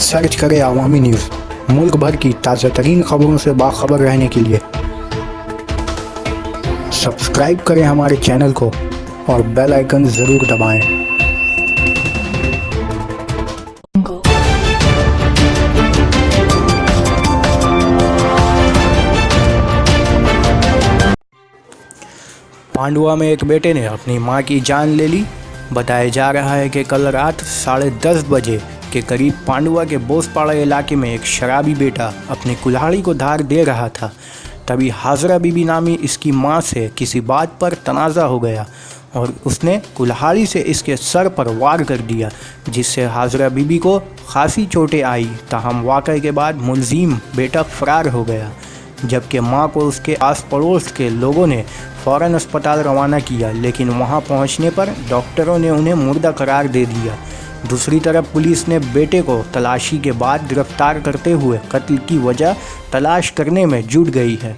Search करें अवामी news. मुल्क भर की ताज़ा तरीन खबरों से बाखबर रहने के लिए सब्सक्राइब करें हमारे चैनल को और बेल आइकन ज़रूर दबाएं। पांडुआ में एक बेटे ने अपनी मां की जान ले ली। बताया जा रहा है कि कल रात 10:30 बजे के करीब पांडुआ के बोसपाड़ा इलाके में एक शराबी बेटा अपनी कुल्हाड़ी को धार दे रहा था। तभी हाजरा बीबी नामी इसकी मां से किसी बात पर तनाज़ा हो गया और उसने कुल्हाड़ी से इसके सर पर वार कर दिया, जिससे हाजरा बीबी को खासी चोटें आई। ताहम वाक़े के बाद मुलजिम बेटा फ़रार हो गया, जबकि मां को उसके आस पड़ोस के लोगों ने फ़ौरन अस्पताल रवाना किया, लेकिन वहां पहुंचने पर डॉक्टरों ने उन्हें मुर्दा करार दे दिया। दूसरी तरफ पुलिस ने बेटे को तलाशी के बाद गिरफ्तार करते हुए कत्ल की वजह तलाश करने में जुट गई है।